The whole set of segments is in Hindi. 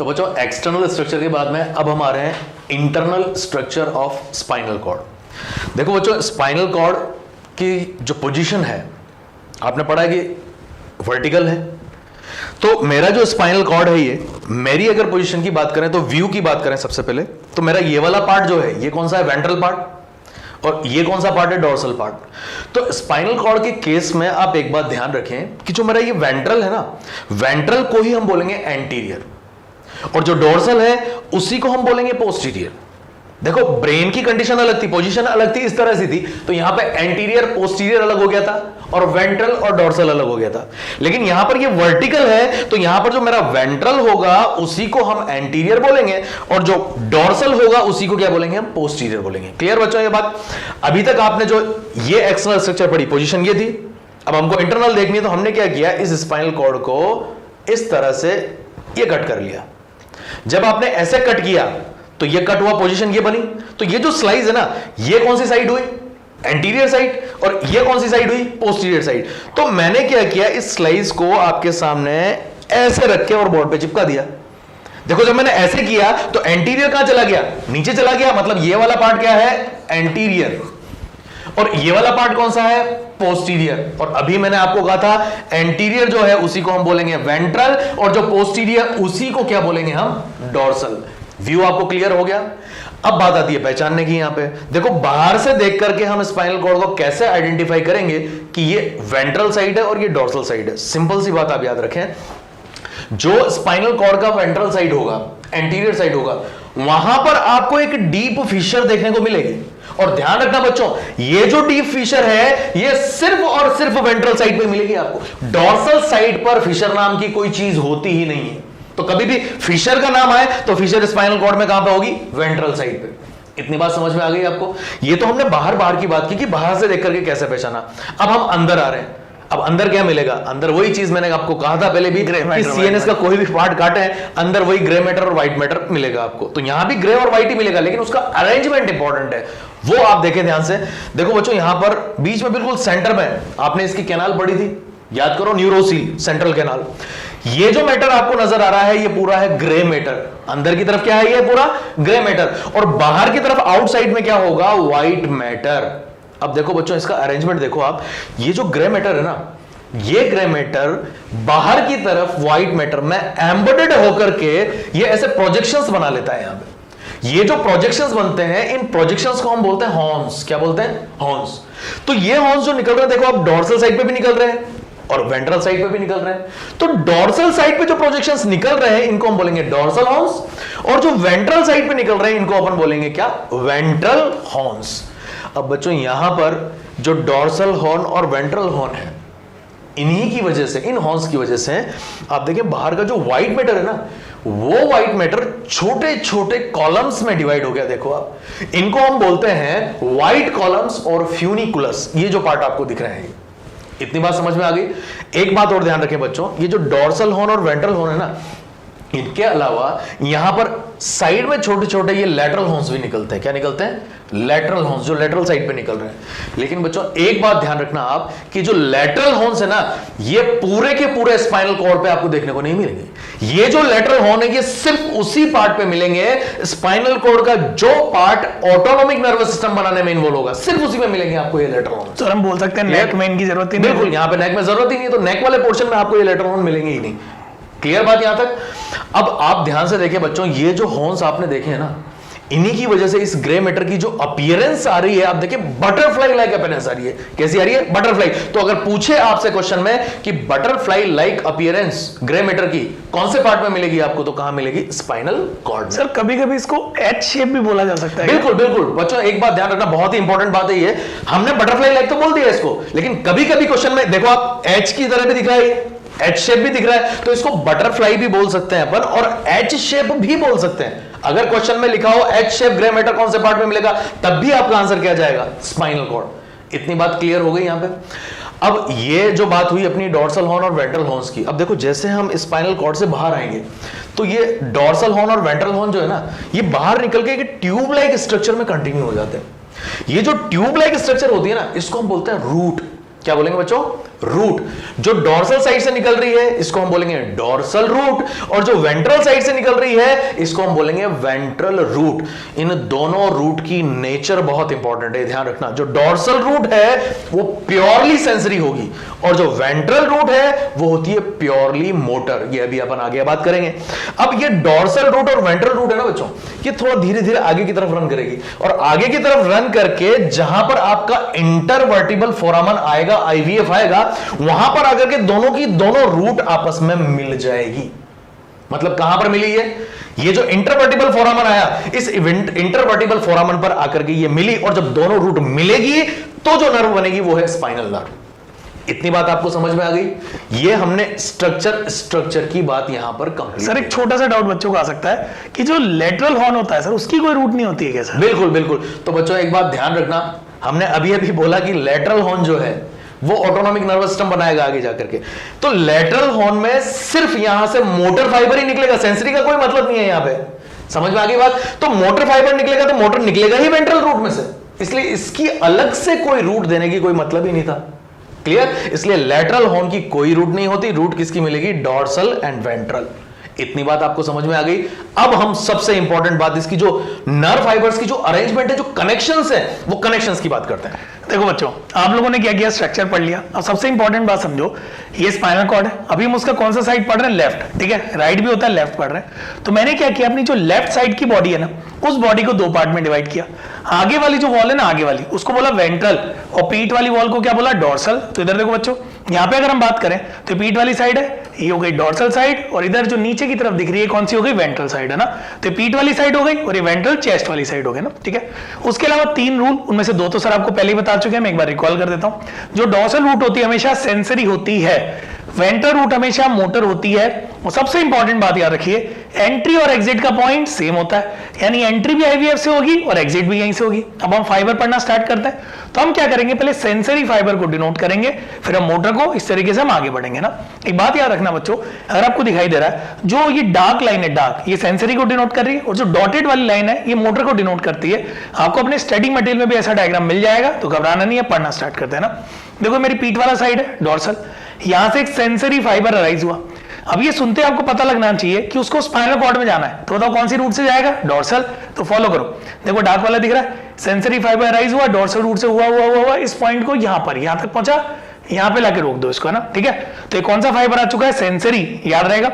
तो बच्चों एक्सटर्नल स्ट्रक्चर के बाद में अब हम आ रहे हैं internal structure of spinal cord. देखो बच्चों, स्पाइनल कॉर्ड की जो पोजीशन है आपने पढ़ा है कि वर्टिकल है। तो मेरा जो स्पाइनल कॉर्ड है, ये मेरी अगर पोजीशन की बात करें तो व्यू की बात करें सबसे पहले, तो मेरा ये वाला पार्ट जो है ये कौन सा है, वेंट्रल पार्ट, और ये कौन सा पार्ट है, डोर्सल पार्ट। तो स्पाइनल कॉर्ड के केस में आप एक बात ध्यान रखें कि जो मेरा ये वेंट्रल है ना, वेंट्रल को ही हम बोलेंगे एंटीरियर, और जो डोर्सल है उसी को हम बोलेंगे पोस्टीरियर। देखो ब्रेन की कंडीशन अलग थी, पोजीशन अलग थी, इस तरह से थी, तो यहां पे एंटीरियर पोस्टीरियर अलग हो गया था और वेंट्रल और डोर्सल अलग हो गया था। लेकिन यहां पर ये वर्टिकल है, तो यहां पर जो मेरा वेंट्रल होगा उसी को हम एंटीरियर बोलेंगे, और जो डोर्सल होगा उसी को क्या बोलेंगे, हम पोस्टीरियर बोलेंगे। क्लियर बच्चों ये बात? अभी तक आपने जो ये एक्सटर्नल स्ट्रक्चर पढ़ी, पोजीशन ये थी, अब हमको इंटरनल देखनी है, तो हमने क्या किया, इस स्पाइनल कॉर्ड को इस तरह से ये कट कर लिया। जब आपने ऐसे कट किया तो ये कट हुआ, पोजीशन ये बनी, तो ये जो स्लाइस है ना, ये कौन सी साइड हुई, एंटीरियर साइड, और ये कौन सी साइड हुई, पोस्टीरियर साइड। तो मैंने क्या किया, इस स्लाइस को आपके सामने ऐसे रख के और बोर्ड पे चिपका दिया। देखो जब मैंने ऐसे किया तो एंटीरियर कहां चला गया, नीचे चला गया, मतलब ये वाला पार्ट क्या है, एंटीरियर, और ये वाला पार्ट कौन सा है, पोस्टीरियर। और अभी मैंने आपको कहा था एंटीरियर जो है उसी को हम बोलेंगे वेंट्रल, और जो पोस्टीरियर उसी को क्या बोलेंगे हम, डोर्सल। व्यू आपको क्लियर हो गया? अब बात आती है पहचानने की। यहां पे देखो, बाहर से देख करके हम स्पाइनल कॉर्ड को कैसे आइडेंटिफाई करेंगे कि ये वेंट्रल साइड है और ये डोर्सल साइड है। सिंपल सी बात आप याद रखें, जो स्पाइनल कॉर्ड का वेंट्रल साइड होगा, एंटीरियर साइड होगा, वहां पर आपको एक डीप फिशर देखने को मिलेगी। और ध्यान रखना बच्चों, ये जो डीप फिशर है ये सिर्फ और सिर्फ वेंट्रल साइड पे मिलेगी आपको। डोर्सल साइड पर फिशर नाम की कोई चीज होती ही नहीं है। तो कभी भी फिशर का नाम आए तो फिशर स्पाइनल कॉर्ड में कहां पे होगी, वेंट्रल साइड पे। इतनी बात समझ में आ गई आपको? ये तो हमने बाहर की बात की कि बाहर से देख करके कैसे पहचाना। अब हम अंदर आ रहे हैं। अब अंदर क्या मिलेगा, अंदर वही चीज मैंने आपको कहा था पहले भी कि सीएनएस का कोई भी पार्ट काटे, अंदर वही ग्रे मैटर और व्हाइट मैटर मिलेगा आपको। तो यहां भी ग्रे और व्हाइट ही मिलेगा, लेकिन उसका अरेंजमेंट इंपॉर्टेंट है, वो आप देखें ध्यान से। देखो बच्चों, यहां पर बीच में बिल्कुल सेंटर में आपने इसकी कैनाल पढ़ी थी, याद करो, न्यूरोसील, सेंट्रल कैनाल। ये जो मैटर आपको नजर आ रहा है ये पूरा है ग्रे मैटर। अंदर की तरफ क्या है, ये पूरा ग्रे मैटर, और बाहर की तरफ आउटसाइड में क्या होगा, व्हाइट मैटर। अब देखो बच्चों, इसका अरेंजमेंट देखो आप, ये जो ग्रे मैटर है ना, ये ग्रे मैटर बाहर की तरफ व्हाइट मैटर में एम्बेडेड होकर के ये ऐसे प्रोजेक्शंस बना लेता है। यहां पे ये जो प्रोजेक्शंस बनते हैं, इन प्रोजेक्शंस को हम बोलते हैं हॉर्न्स। क्या बोलते हैं, हॉर्न्स। तो ये हॉर्न्स जो निकल रहे हैं, देखो आप डोर्सल साइड पे भी निकल रहे हैं और वेंट्रल साइड पे भी निकल रहे हैं। तो डोर्सल साइड पे जो प्रोजेक्शंस निकल रहे हैं इनको हम बोलेंगे डोर्सल हॉर्न्स, और जो वेंट्रल साइड पे निकल रहे हैं इनको अपन बोलेंगे क्या, वेंट्रल हॉर्न्स। अब बच्चों यहां पर जो डोर्सल हॉर्न और वेंट्रल हॉर्न है, इन्हीं की वजह से, इन हॉर्न्स की वजह से आप देखिए बाहर का जो व्हाइट मैटर है ना, वो व्हाइट मैटर छोटे छोटे कॉलम्स में डिवाइड हो गया। देखो आप, इनको हम बोलते हैं व्हाइट कॉलम्स और फ्यूनिकुलस। ये जो पार्ट आपको दिख रहे हैं, इतनी बात समझ में आ गई? एक बात और ध्यान रखें बच्चों, ये जो डोर्सल हॉर्न और वेंट्रल हॉर्न है ना, इनके अलावा यहां पर साइड में छोटे छोटे ये लैटरल हॉर्न्स भी निकलते हैं। क्या निकलते हैं, लैटरल हॉर्न्स, जो लैटरल साइड पे निकल रहे हैं। लेकिन बच्चों एक बात ध्यान रखना आप, कि जो लैटरल हॉर्न्स है ना, ये पूरे के पूरे स्पाइनल कॉर्ड पे आपको देखने को नहीं मिलेंगे। ये जो लैटरल हॉर्न है ये सिर्फ उसी पार्ट पे मिलेंगे, स्पाइनल कॉर्ड का जो पार्ट ऑटोनॉमिक नर्वस सिस्टम बनाने में इन्वॉल्व होगा, सिर्फ उसी में मिलेंगे आपको ये लैटरल हॉर्न। तो हम बोल सकते हैं नेक में इनकी जरूरत ही नहीं। बिल्कुल, यहां पे नेक में जरूरत ही नहीं है, तो नेक वाले पोर्शन में आपको ये लैटरल हॉर्न मिलेंगे ही नहीं। क्लियर बात यहां तक? अब आप ध्यान से देखिए बच्चों, ये जो हॉर्न्स आपने देखे हैं ना, इन्हीं की वजह से इस ग्रे मैटर की जो अपीयरेंस आ रही है, आप देखिए बटरफ्लाई लाइक अपीयरेंस आ रही है। कैसी आ रही है, बटरफ्लाई। तो अगर पूछे आपसे क्वेश्चन में कि butterfly like appearance grey matter की कौन से पार्ट में मिलेगी आपको, तो कहां मिलेगी, स्पाइनल कॉर्ड में। सर कभी कभी इसको एच शेप भी बोला जा सकता है। बिल्कुल बिल्कुल बच्चों, एक बात ध्यान रखना, बहुत ही इंपॉर्टेंट बात है ये। हमने बटरफ्लाई लाइक तो बोल दिया इसको, लेकिन कभी कभी क्वेश्चन में देखो आप, एच की तरह भी दिख रहा है, एच शेप भी दिख रहा है, तो इसको बटरफ्लाई भी बोल सकते हैं अपन, और एच शेप भी बोल सकते हैं। अगर क्वेश्चन में लिखा हो एच शेप ग्रे मैटर कौन से पार्ट में मिलेगा, तब भी आपका आंसर क्या जाएगा, स्पाइनल कॉर्ड। इतनी बात क्लियर हो गई यहां पे? अब ये जो बात हुई अपनी डोर्सल हॉर्न और वेंट्रल हॉर्न्स की। अब देखो जैसे हम स्पाइनल कॉर्ड से बाहर आएंगे तो ये डोर्सल हॉर्न और वेंट्रल हॉर्न जो है ना, ये बाहर निकल के एक ट्यूब लाइक स्ट्रक्चर में कंटिन्यू हो जाते हैं। ये जो ट्यूब लाइक स्ट्रक्चर होती है ना, इसको हम बोलते हैं रूट। क्या बोलेंगे बच्चों, रूट जो डॉर्सल साइड से निकल रही है इसको हम बोलेंगे डॉर्सल रूट, और जो वेंट्रल साइड से निकल रही है इसको हम बोलेंगे वेंट्रल रूट। इन दोनों रूट की नेचर बहुत इंपॉर्टेंट है, ध्यान रखना। जो डॉर्सल रूट है वो प्योरली सेंसरी होगी और जो वेंट्रल रूट है वो होती है प्योरली मोटर। ये अभी अपन आगे बात करेंगे। अब ये डॉर्सल रूट और वेंट्रल रूट है ना बच्चों, ये थोड़ा धीरे धीरे आगे की तरफ रन करेगी और आगे की तरफ रन करके जहां पर आपका इंटरवर्टिबल फोरामन आएगा, आईवीएफ आएगा, वहां पर आकर के दोनों की दोनों रूट आपस में मिल जाएगी। मतलब कहां पर मिली ये जो इंटरवर्टिबल फोरामन आया, इस इंटरवर्टिबल फोरामन पर आकर के ये मिली, और जब दोनों रूट मिलेगी तो जो नर्व बनेगी वो है स्पाइनल नर्व। इतनी बात आपको समझ में आ गई। ये हमने स्ट्रक्चर की बात यहां पर कंप्लीट। सर एक छोटा सा डाउट बच्चों को आ सकता है कि जो लेटरल हॉर्न होता है सर, उसकी कोई रूट नहीं होती है क्या सर? बिल्कुल बिल्कुल। तो बच्चों एक बात ध्यान रखना, हमने अभी बोला कि लेटरल हॉर्न जो है वो ऑटोनॉमिक नर्वस सिस्टम बनाएगा आगे जाकर के। तो लेटरल हॉर्न में सिर्फ यहां से मोटर फाइबर ही निकलेगा, सेंसरी का कोई मतलब नहीं है यहां पे। समझ में आ गई बात? तो मोटर फाइबर निकलेगा तो मोटर निकलेगा ही वेंट्रल रूट में से, इसलिए इसकी अलग से कोई रूट देने की कोई मतलब ही नहीं था। क्लियर? इसलिए लेटरल हॉर्न की कोई रूट नहीं होती, रूट किसकी मिलेगी? Dorsal and ventral. इतनी बात आपको समझ में आ गई। अब हम सबसे इंपॉर्टेंट बात, इसकी जो नर्व फाइबर्स की जो अरेंजमेंट है, जो कनेक्शंस है, वो कनेक्शंस की बात करते हैं। देखो बच्चों, आप लोगों ने क्या किया, स्ट्रक्चर पढ़ लिया। अब सबसे इंपॉर्टेंट बात समझो, ये स्पाइनल कॉर्ड है। अभी हम उसका कौन सा साइड पढ़ रहे हैं? लेफ्ट, ठीक है। राइट भी होता है, लेफ्ट पढ़ रहे हैं। तो मैंने क्या किया, अपनी जो लेफ्ट साइड की बॉडी है ना, उस बॉडी को दो पार्ट में डिवाइड किया। आगे वाली जो वॉल है ना, आगे वाली, उसको बोला वेंट्रल, और पीठ वाली वॉल को क्या बोला? डॉर्सल। तो इधर देखो बच्चों, यहाँ पे अगर हम बात करें तो पीठ वाली साइड है, ये हो गई डॉर्सल साइड, और इधर जो नीचे की तरफ दिख रही है कौन सी हो गई? वेंट्रल साइड, है ना। तो पीठ वाली साइड हो गई और ये वेंट्रल चेस्ट वाली साइड हो गई ना, ठीक है। उसके अलावा तीन रूल, उनमें से दो तो सर आपको पहले ही बता चुके हैं, मैं एक बार रिकॉल कर देता हूं। जो डॉर्सल रूट होती है हमेशा सेंसरी होती है, वेंट्रल रूट हमेशा मोटर होती है। और सबसे इंपॉर्टेंट बात याद रखिए, एंट्री और एग्जिट का पॉइंट सेम होता है, यानी एंट्री भी आईवीएफ से होगी और एग्जिट भी यहीं से होगी। अब हम फाइबर पढ़ना स्टार्ट करते हैं। तो हम क्या करेंगे, पहले सेंसरी फाइबर को डिनोट करेंगे, फिर हम मोटर को, इस तरीके से हम आगे बढ़ेंगे ना। एक बात याद रखना बच्चों, अगर आपको दिखाई दे रहा है जो ये डार्क लाइन है, डार्क, ये सेंसरी को डिनोट कर रही है, और जो डॉटेड वाली लाइन है ये मोटर को डिनोट करती है। आपको अपने स्टडी मटेरियल में भी ऐसा डायग्राम मिल जाएगा, तो घबराना नहीं है, पढ़ना स्टार्ट करते हैं ना। देखो मेरी पीठ वाला साइड है डॉर्सल, यहां से एक सेंसरी फाइबर अराइज हुआ। अब ये सुनते आपको पता लगना चाहिए कि उसको स्पाइनल कॉर्ड में जाना है, तो बताओ कौन सी रूट से जाएगा? डॉर्सल। तो फॉलो करो, देखो डार्क वाला दिख रहा है, सेंसरी फाइबर अराइज हुआ, डॉर्सल रूट से हुआ, इस पॉइंट को यहां पर, यहां तक पहुंचा, यहां पे लाके रोक दो इसको, है ना, ठीक है। तो ये कौन सा फाइबर आ चुका है? सेंसरी, याद रहेगा।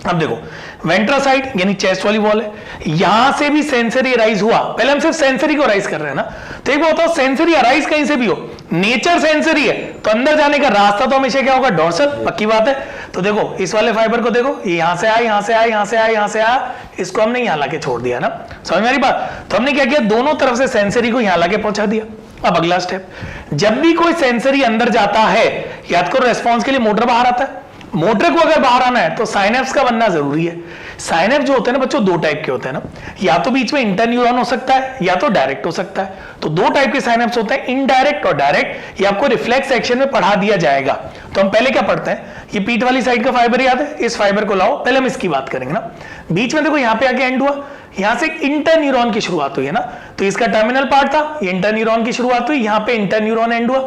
अब देखो वेंट्रल साइड यानी चेस्ट वाली वॉल है, यहां से भी सेंसरी अराइज हुआ। पहले हम सिर्फ सेंसरी को अराइज कर रहे हैं ना, तो एक बात बताओ, सेंसरी अराइज कहीं से भी हो, नेचर सेंसरी है, तो अंदर जाने का रास्ता तो हमेशा क्या होगा? डॉर्सल, पक्की बात है। तो देखो इस वाले फाइबर को देखो, ये यहां से आया, यहां से आया, यहां से आया, यहां से आया, इसको हमने यहां लाके छोड़ दिया ना। समझ मेरी बात? तो हमने क्या किया, दोनों तरफ से सेंसरी को यहां लाके पहुंचा दिया। अब अगला स्टेप, जब भी कोई सेंसरी अंदर जाता है, याद करो रेस्पॉन्स के लिए मोटर बाहर आता है। मोटर को अगर बाहर आना है तो साइनेप्स का बनना जरूरी है। साइनेप्स जो होते हैं ना बच्चों, दो टाइप के होते हैं ना, या तो बीच में इंटरन्यूरॉन हो सकता है या तो डायरेक्ट हो सकता है। तो दो टाइप के साइनेप्स होते हैं, इनडायरेक्ट और डायरेक्ट। ये आपको रिफ्लेक्स सेक्शन में पढ़ा दिया जाएगा। तो हम पहले क्या पढ़ते हैं, ये पीठ वाली साइड का फाइबर याद है, इस फाइबर को लाओ, पहले हम इसकी बात करेंगे ना। बीच में देखो यहाँ पे आके एंड हुआ, यहां से इंटरन्यूरॉन की शुरुआत हुई है ना, तो इसका टर्मिनल पार्ट था, ये इंटरन्यूरॉन की शुरुआत हुई, यहां पे इंटरन्यूरॉन एंड हुआ,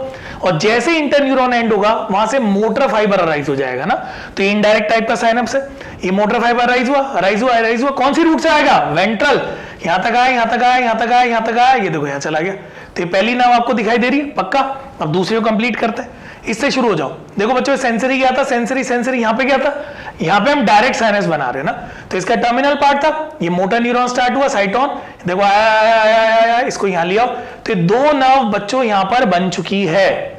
और जैसे इंटरन्यूरॉन एंड होगा वहां से मोटर फाइबर अराइज हो जाएगा ना। तो ये इनडायरेक्ट टाइप का साइनप्स है, ये मोटर फाइबर अराइज हुआ, कौन सी रूट से आएगा? वेंट्रल। यहां तक आया, यहां तक आया, यहां तक आया, यहां तक आया, ये देखो यहां चला गया। तो ये पहली नाम आपको दिखाई दे रही है, पक्का। अब दूसरी को कंप्लीट करते हैं, इससे शुरू हो जाओ। देखो बच्चों सेंसरी क्या था, सेंसरी यहां पे क्या था, यहां पे हम डायरेक्ट साइनस बना रहे हैं ना, तो इसका टर्मिनल पार्ट था, ये मोटर न्यूरॉन स्टार्ट हुआ, साइटोन, देखो आया, इसको यहां लिया। तो दो नर्व बच्चों यहां पर बन चुकी है।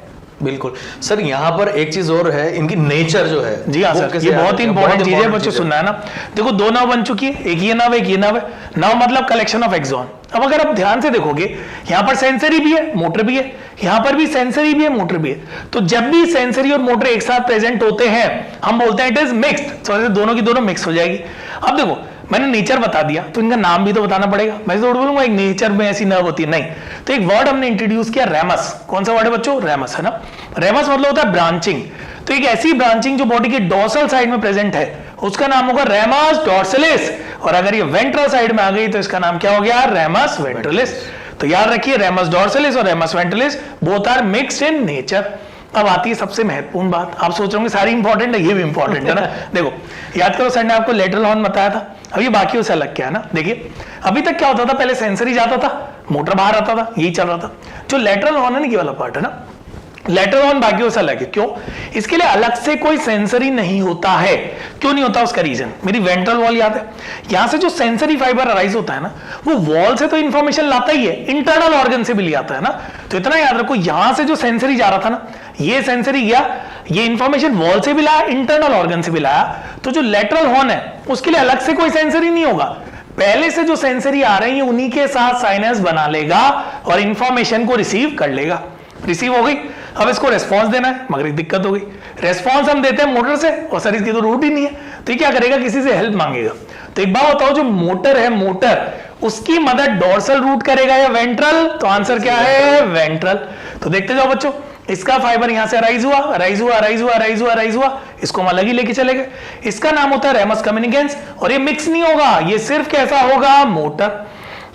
बिल्कुल सर, यहाँ पर एक चीज और है, इनकी नेचर जो है। जी हाँ सर, ये बहुत ही इंपॉर्टेंट चीज है बच्चों, सुनना है ना। देखो दो नर्व बन चुकी है, एक ये नर्व, एक ये नर्व है। नर्व मतलब कलेक्शन ऑफ एक्सॉन। अब अगर आप ध्यान से देखोगे, यहाँ पर सेंसरी भी है, मोटर भी है, यहाँ पर भी सेंसरी भी है, मोटर भी है। तो जब भी सेंसरी और मोटर एक साथ प्रेजेंट होते हैं, हम बोलते हैं इट इज मिक्स्ड। तो दोनों की दोनों मिक्स हो जाएगी। अब देखो मैंने नेचर बता दिया, तो इनका नाम भी तो बताना पड़ेगा। मैं तो बोलूंगा एक नेचर में ऐसी नर्व होती है, नहीं। तो एक वर्ड हमने इंट्रोड्यूस किया, रेमस। कौन सा वर्ड है बच्चों? रेमस, है ना। रेमस मतलब होता है ब्रांचिंग। तो एक ऐसी ब्रांचिंग जो बॉडी के डॉर्सल साइड में प्रेजेंट है, उसका नाम होगा रेमस डॉर्सलिस। और अगर ये वेंट्रल साइड में आ गई तो इसका नाम क्या हो गया? Ramus ventralis. तो याद रखिए, रेमस डॉर्सलिस और ramus ventralis both are mixed in nature. अब आती है सबसे महत्वपूर्ण बात, आप सोच रहे होंगे सारी इंपॉर्टेंट है, ये भी इंपॉर्टेंट है ना। देखो याद करो, सर ने आपको लेटरल हॉर्न बताया था, अब ये बाकी से अलग क्या है ना। देखिए अभी तक क्या होता था, पहले सेंसर ही जाता था, मोटर बाहर आता था, यही चल रहा था। जो लेटरल हॉर्न है ना, ये वाला पार्ट है ना, लेटरल हॉर्न बाकियों से अलग है। क्यों? इसके लिए अलग से कोई सेंसरी नहीं होता है। क्यों नहीं होता? उसका रीजन मेरी वेंट्रल वॉल याद है, यहां से जो सेंसरी फाइबर अराइज होता है ना, वो वॉल से तो इंफॉर्मेशन लाता ही है, इंटरनल ऑर्गन से भी ले आता है ना। तो इतना याद रखो, यहां से जो सेंसरी जा रहा था ना, ये सेंसरी गया, ये इंफॉर्मेशन वॉल से भी लाया, इंटरनल ऑर्गन से भी लाया। तो जो लेटरल हॉर्न है उसके लिए अलग से कोई सेंसरी नहीं होगा, पहले से जो सेंसरी आ रहे हैं उन्हीं के साथ साइनस बना लेगा और इंफॉर्मेशन को रिसीव कर लेगा। रिसीव हो गई, अब इसको रेस्पॉन्स देना है, मगर एक दिक्कत हो गई, रेस्पॉन्स हम देते हैं मोटर से, और सर इसकी तो रूट ही नहीं है, तो ये क्या करेगा, किसी से हेल्प मांगेगा। तो एक बात बताओ, जो मोटर है, मोटर उसकी मदद डोर्सल रूट करेगा या वेंट्रल? तो आंसर क्या है, वेंट्रल। तो देखते जाओ बच्चों, इसका फाइबर यहां से अराइज हुआ, अराइज हुआ, अराइज हुआ, अराइज हुआ, अराइज हुआ, इसको हम अलग ही लेके चले गए। इसका नाम होता है रेमस कम्युनिकेंस, और ये मिक्स नहीं होगा, ये सिर्फ कैसा होगा, मोटर।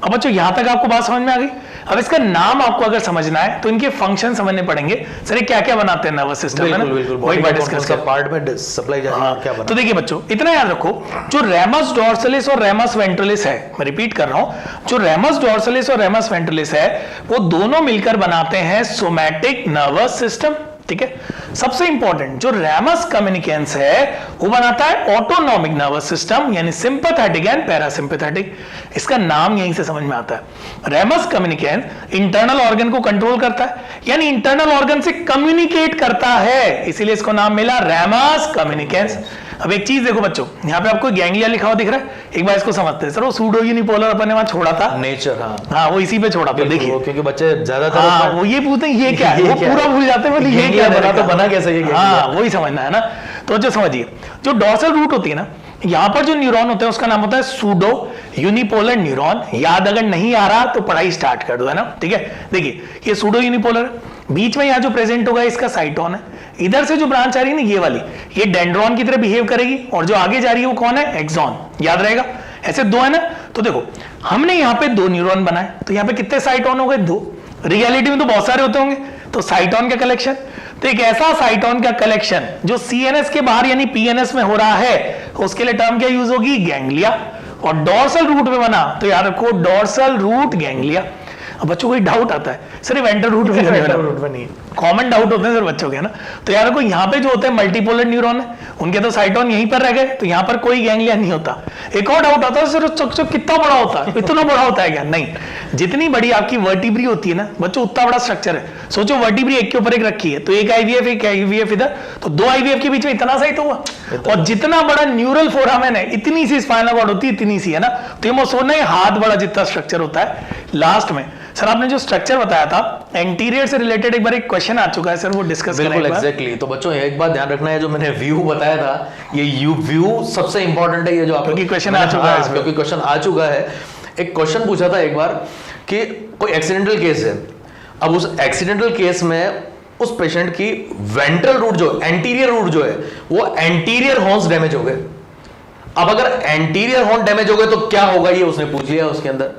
अब बच्चों यहां तक आपको बात समझ में आ गई। अब इसका नाम आपको अगर समझना है तो इनके फंक्शन समझने पड़ेंगे। सर ये क्या क्या बनाते हैं नर्वस सिस्टम में ना, वही बात डिस्कस कर पार्ट में सप्लाई क्या बना। तो देखिए बच्चों, इतना याद रखो, जो रेमस डोर्सलिस और रेमस वेंट्रलिस है, मैं रिपीट कर रहा हूं, जो रेमस डोर्सलिस और रेमस वेंट्रलिस है, वो दोनों मिलकर बनाते हैं सोमैटिक नर्वस सिस्टम। ठीक है, सबसे इंपॉर्टेंट जो रेमस कम्युनिकेंस है वो बनाता है ऑटोनॉमिक नर्वस सिस्टम, यानी सिंपैथेटिक एंड पैरासिम्पैथेटिक। इसका नाम यहीं से समझ में आता है। रेमस कम्युनिकेंस इंटरनल ऑर्गन को कंट्रोल करता है, यानी इंटरनल ऑर्गन से कम्युनिकेट करता है, इसीलिए इसको नाम मिला रेमस कम्युनिकेंस। अब एक चीज देखो बच्चों, यहाँ पे आपको गैंग्लिया लिखा हुआ दिख रहा है, एक बार इसको समझते हैं। सर वो सूडो यूनिपोलर अपन ने वहां छोड़ा था, नेचर, हाँ वो इसी पे छोड़ा था। देखिए क्योंकि बच्चे ज्यादातर हाँ, वो ये पूछते हैं ये क्या है, वो पूरा भूल जाते हैं, ये क्या बना तो बना कैसे ये, हाँ वही समझना है ना। तो जो समझिए, जो डोर्सल रूट होती है ना, यहाँ पर जो न्यूरॉन होते हैं उसका नाम होता है सूडो यूनिपोलर न्यूरॉन। याद अगर नहीं आ रहा तो पढ़ाई स्टार्ट कर दो, है ना। ठीक है, देखिए ये सूडो यूनिपोलर, बीच में यहाँ जो प्रेजेंट होगा इसका साइटोन है, इधर से जो ब्रांच आ रही है ना ये वाली, ये डेंड्रॉन की तरह बिहेव करेगी, और जो आगे जा रही है वो कौन है, एक्सॉन। याद रहेगा, ऐसे दो है ना। तो देखो हमने यहाँ पे दो न्यूरॉन बनाए, तो यहाँ पे कितने साइटोन हो गए, दो। रियलिटी में तो बहुत सारे होते होंगे, तो साइटोन का कलेक्शन। तो एक ऐसा साइटोन का कलेक्शन जो सीएनएस के बाहर यानी पीएनएस में हो रहा है, उसके लिए टर्म क्या यूज होगी, गैंग्लिया। और डोर्सल रूट में बना तो याद रखो डोर्सल रूट गैंग्लिया। अब बच्चों को डाउट आता है, सर ये वेंट्रल रूट में नहीं, कॉमन डाउट होते हैं सर बच्चों के ना। तो यार को यहाँ पे जो होते हैं मल्टीपोलर न्यूरॉन है, उनके तो साइटोन यहीं पर रह गए, तो यहाँ पर कोई गैंग्लिया नहीं होता। एक और डाउट आता है, सर चक कितना बड़ा होता है, इतना बड़ा होता है क्या? नहीं, जितनी बड़ी आपकी वर्टिब्री होती है ना बच्चों, उतना बड़ा स्ट्रक्चर है। सोचो वर्टिब्री एक के ऊपर एक रखी है, तो एक आईवीएफ एक आईवीएफ इधर, तो दो आईवीएफ के बीच में इतना साइट हुआ। और जितना बड़ा न्यूरल फोरामेन है, इतनी सी स्पाइनल कॉर्ड होती है, इतनी सी है ना। तो ये सोचना है हाथ बड़ा जितना स्ट्रक्चर होता है। लास्ट में सर आपने जो स्ट्रक्चर बताया था एंटीरियर से रिलेटेड, एक बार एक क्वेश्चन आ चुका है सर, वो डिस्कस करें। बिल्कुल एग्जैक्टली। तो बच्चों एक बात ध्यान रखना है, जो मैंने व्यू बताया था, ये व्यू सबसे इंपॉर्टेंट है। ये जो आपको क्वेश्चन आ चुका है, क्योंकि क्वेश्चन आ चुका है। एक क्वेश्चन पूछा था एक बार कि कोई एक्सीडेंटल केस है, अब उस एक्सीडेंटल केस में उस पेशेंट की वेंट्रल रूट जो एंटीरियर रूट जो है वो एंटीरियर हॉर्न्स डैमेज हो गए। अब अगर एंटीरियर हॉर्न डैमेज हो गए तो क्या होगा, ये उसने पूछ लिया उसके अंदर।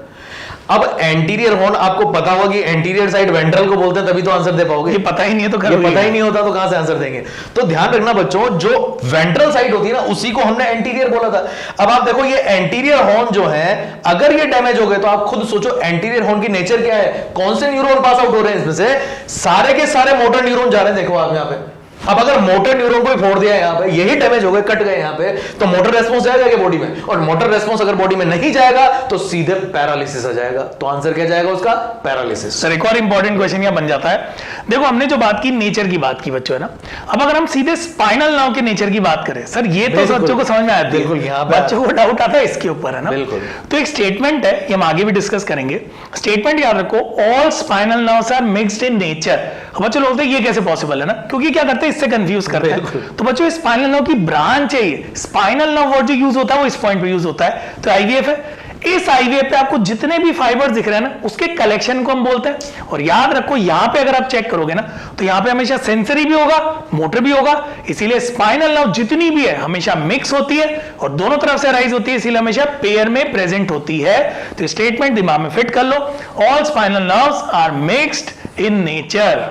अब एंटीरियर हॉर्न आपको पता होगा कि एंटीरियर साइड वेंट्रल को बोलते हैं, तभी तो आंसर दे पाओगे। ये पता ही नहीं है तो ये पता ही नहीं होता तो कहां से आंसर देंगे। तो ध्यान रखना बच्चों, जो वेंट्रल साइड होती है ना उसी को हमने एंटीरियर बोला था। अब आप देखो ये एंटीरियर हॉर्न जो है, अगर ये डैमेज हो गए तो आप खुद सोचो एंटीरियर हॉर्न की नेचर क्या है, कौन से न्यूरॉन पास आउट हो रहे हैं इसमें से, सारे के सारे मोटर न्यूरॉन जा रहे हैं। देखो आप यहाँ पे, अब अगर मोटर न्यूरॉन को फोड़ दिया यहाँ पे, यही डैमेज हो गए, कट गए यहाँ पे, तो मोटर रेस्पॉन्स जाएगा क्या बॉडी में? और मोटर रेस्पॉन्स अगर बॉडी में नहीं जाएगा तो सीधे पैरालिसिस आ जाएगा। तो आंसर क्या जाएगा उसका, पैरालिसिस। सर एक और इंपॉर्टेंट क्वेश्चन यह बन जाता है, देखो हमने जो बात की नेचर की बात की बच्चों है ना, अब अगर हम सीधे स्पाइनल नर्व के नेचर की बात करें, सर ये तो बच्चों को समझ में आती है, बिल्कुल, यहाँ बच्चों को डाउट आता है इसके ऊपर, है ना। बिल्कुल। तो एक स्टेटमेंट है, ये हम आगे भी डिस्कस करेंगे। स्टेटमेंट याद रखो, all spinal nerves are mixed in nature. बच्चों लोग ये कैसे पॉसिबल है ना, क्योंकि क्या करते हैं, इससे कंफ्यूज करते हैं। तो बच्चों स्पाइनल नर्व की ब्रांच है ये, स्पाइनल नर्व वर्ड जो यूज होता है वो इस पॉइंट पे यूज होता है। तो आईवीएफ है, इस आईवीएफ पे आपको जितने भी फाइबर्स दिख रहे हैं ना उसके कलेक्शन को हम बोलते हैं। और याद रखो यहाँ पे अगर आप चेक करोगे ना तो यहाँ पे हमेशा सेंसरी भी होगा, मोटर भी होगा, इसीलिए स्पाइनल नर्व जितनी भी है हमेशा मिक्स होती है और दोनों तरफ से राइज होती है, इसीलिए हमेशा पेयर में प्रेजेंट होती है। तो स्टेटमेंट दिमाग में फिट कर लो, all spinal nerves are mixed in nature.